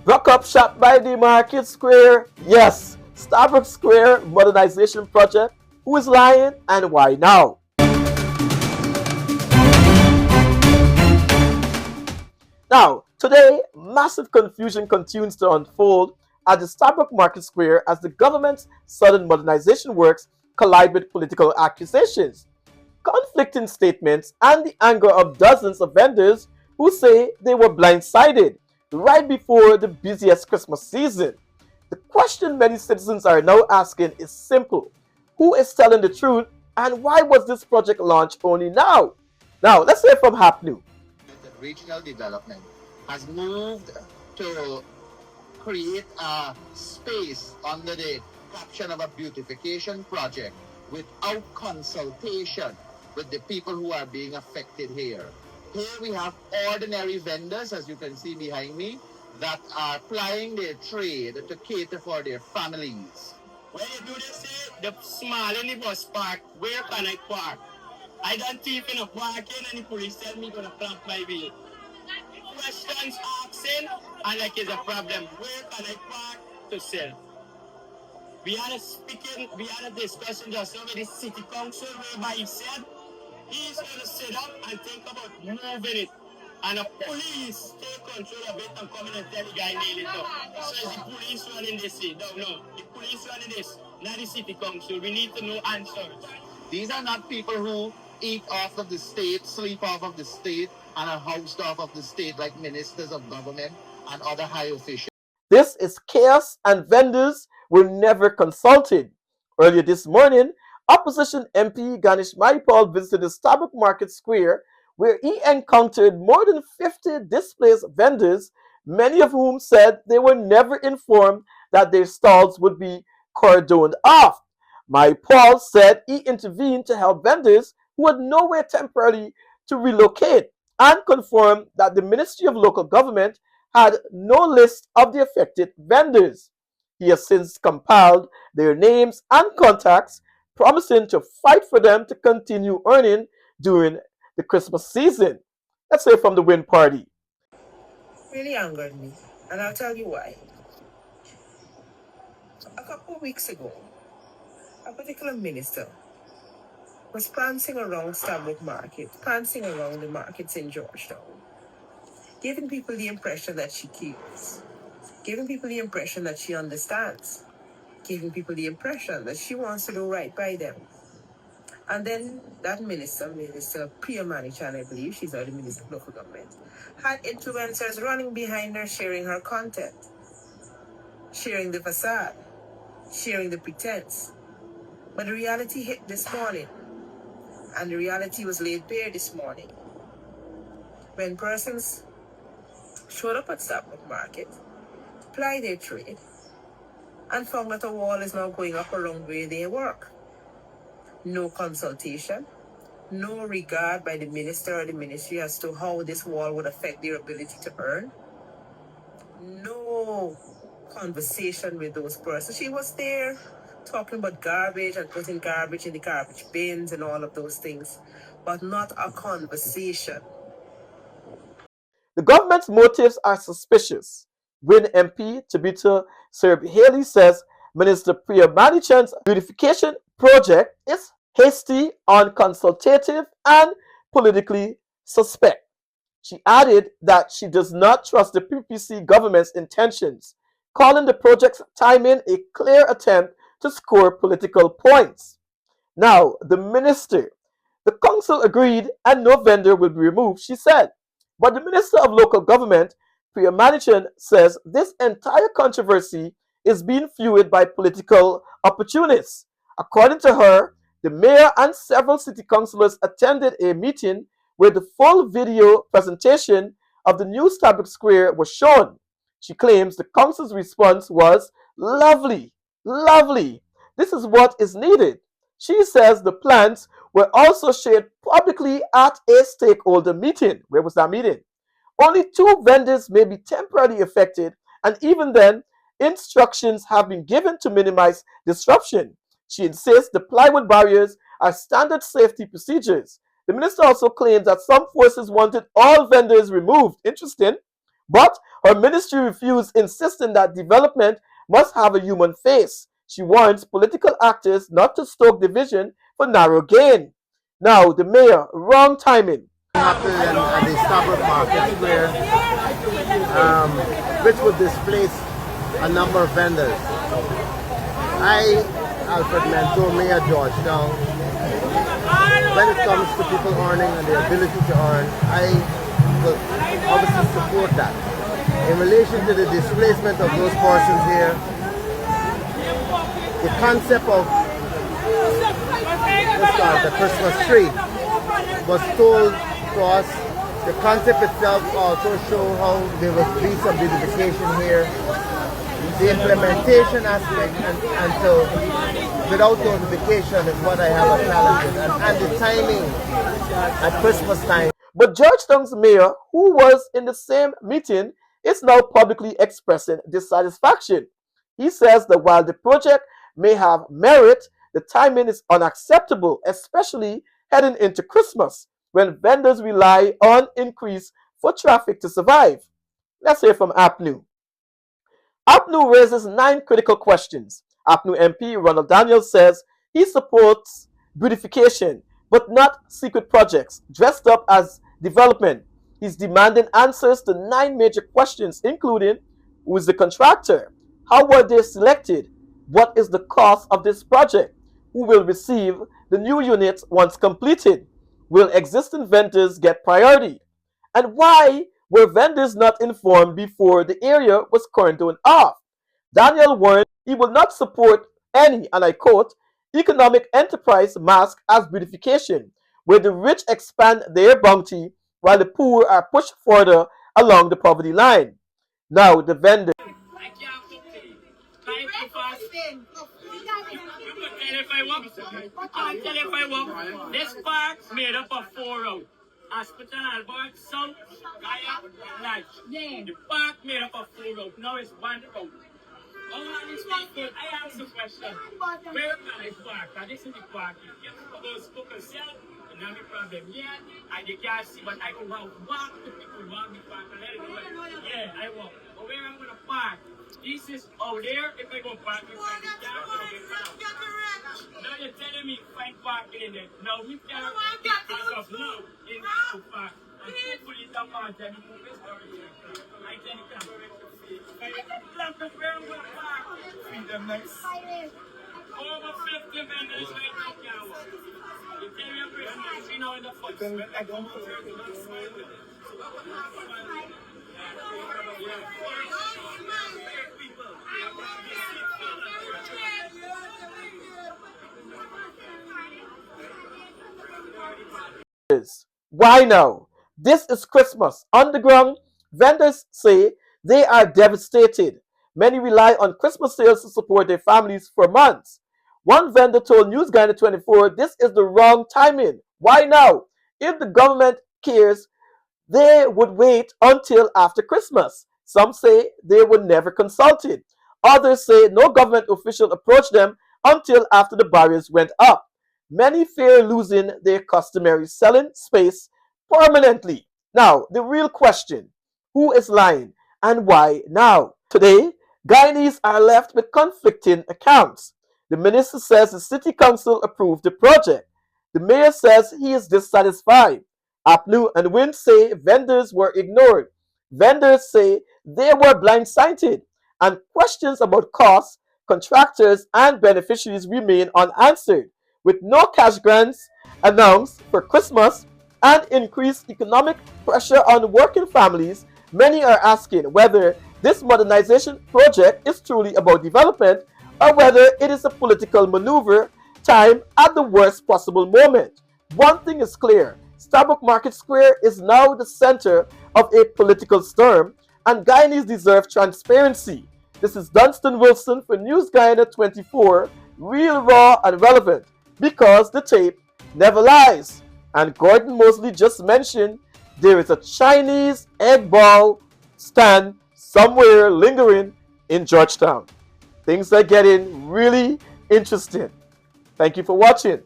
Broke up shop by the Market Square. Yes, Stabroek Square Modernization Project. Who is lying and why now? Now, today, massive confusion continues to unfold at the Stabroek Market Square as the government's sudden modernization works collide with political accusations, conflicting statements, and the anger of dozens of vendors who say they were blindsided right before the busiest Christmas season. The question many citizens are now asking is simple: who is telling the truth, and why was this project launched only now? Now, let's hear from Hapnu. Regional development has moved to create a space under the caption of a beautification project without consultation with the people who are being affected here. Here we have ordinary vendors, as you can see behind me, that are plying their trade to cater for their families. When you do this, the small in the bus park, where can I park? I don't even parking and the police tell me gonna clamp my wheel. Questions asking, and like it's a problem. Where can I park to sell? We had a discussion just now with the city council whereby he said he's gonna sit up and think about moving it. And the police take control of it and come in and tell the guy nail it up. So is the police running this? No, the police running this, not the city council. We need to know answers. These are not people who eat off of the state, sleep off of the state, and are housed off of the state like ministers of government and other high officials. This is chaos, and vendors were never consulted. Earlier this morning, opposition MP Ganesh Maipal visited the Stabroek Market Square where he encountered more than 50 displaced vendors, many of whom said they were never informed that their stalls would be cordoned off. Maipal said he intervened to help vendors who had nowhere temporarily to relocate and confirmed that the Ministry of Local Government had no list of the affected vendors. He has since compiled their names and contacts, promising to fight for them to continue earning during the Christmas season. Let's hear from the Win Party. Really angered me, and I'll tell you why. A couple of weeks ago, a particular minister was prancing around Stabroek Market, prancing around the markets in Georgetown, giving people the impression that she cares, giving people the impression that she understands, giving people the impression that she wants to do right by them. And then that Minister Priya Manichan, I believe, she's now the Minister of Local Government, had influencers running behind her, sharing her content, sharing the facade, sharing the pretense. But the reality hit this morning, and the reality was laid bare this morning, when persons showed up at Stabroek Market, ply their trade, and found that a wall is now going up around where they work. No consultation, no regard by the minister or the ministry as to how this wall would affect their ability to earn. No conversation with those persons. She was there talking about garbage and putting garbage in the garbage bins and all of those things, but not a conversation. The government's motives are suspicious. Win MP Tabitha Serb Haley says Minister Priya Manichan's beautification project is hasty, unconsultative, and politically suspect. She added that she does not trust the PPC government's intentions, calling the project's timing a clear attempt to score political points. Now, the council agreed and no vendor will be removed, she said. But the Minister of Local Government, Priya Manichan, says this entire controversy is being fueled by political opportunists. According to her, the mayor and several city councillors attended a meeting where the full video presentation of the new Stabroek Square was shown. She claims the council's response was lovely, lovely. This is what is needed. She says the plans were also shared publicly at a stakeholder meeting. Where was that meeting? Only 2 vendors may be temporarily affected, and even then, instructions have been given to minimize disruption. She insists the plywood barriers are standard safety procedures. The minister also claims that some forces wanted all vendors removed. Interesting. But Her ministry refused, insisting that development must have a human face. She warns political actors not to stoke division for narrow gain. Now, the mayor, wrong timing. Happened at the Stabroek Market Square, which would displace a number of vendors. I, Alfred Mentor, Mayor Georgetown, when it comes to people earning and the ability to earn, I will obviously support that. In relation to the displacement of those persons here, the concept of the Christmas tree was told to us. The concept itself also showed how there will be some beautification here. The implementation aspect until without notification is what I have a challenge with, and the timing at Christmas time. But Georgetown's mayor, who was in the same meeting, is now publicly expressing dissatisfaction. He says that while the project may have merit, the timing is unacceptable, especially heading into Christmas, when vendors rely on increased foot traffic to survive. Let's hear from APNU. APNU raises 9 critical questions. APNU MP Ronald Daniels says he supports beautification, but not secret projects dressed up as development. He's demanding answers to 9 major questions, including who is the contractor, how were they selected, what is the cost of this project, who will receive the new units once completed, will existing vendors get priority, and why were vendors not informed before the area was cordoned off. Daniel warned he will not support any, and I quote, economic enterprise masked as beautification, where the rich expand their bounty while the poor are pushed further along the poverty line. Now the vendor. This park made up of 4 roads. Hospital, Albert, South, Guyana, Night. The park made up of 4 roads. Now it's 1 road. All of these people, I ask the question, where can I park? And this is the park. You go spoke yourself, and now the problem here, and you can't see, but I can walk to people who want me park and let it go. Yeah, I walk. But where I'm going to park, this is out there. If I go park, you find the car. Now you're telling me find parking in there. Now we can't as of now in the park. And hopefully it's a part that you move this already. I tell you can. Feed them next. Over 50 vendors right now can walk. You tell me a person, you know in the foot. I don't know where to go. Why now? This is Christmas. Underground vendors say they are devastated. Many rely on Christmas sales to support their families for months. One vendor told News Guyana 24 this is the wrong timing. Why now? If the government cares, they would wait until after Christmas. Some say they were never consulted. Others say no government official approached them until after the barriers went up. Many fear losing their customary selling space permanently. Now, the real question, who is lying and why now? Today, Guyanese are left with conflicting accounts. The minister says the city council approved the project. The mayor says he is dissatisfied. APNU and WIN say vendors were ignored. Vendors say they were blindsided. And questions about costs, contractors, and beneficiaries remain unanswered. With no cash grants announced for Christmas and increased economic pressure on working families, many are asking whether this modernization project is truly about development or whether it is a political maneuver timed at the worst possible moment. One thing is clear, Stabroek Market Square is now the center of a political storm, and Guyanese deserve transparency. This is Dunstan Wilson for News Guyana 24, real, raw, and relevant, because the tape never lies. And Gordon Mosley just mentioned there is a Chinese egg ball stand somewhere lingering in Georgetown. Things are getting really interesting. Thank you for watching.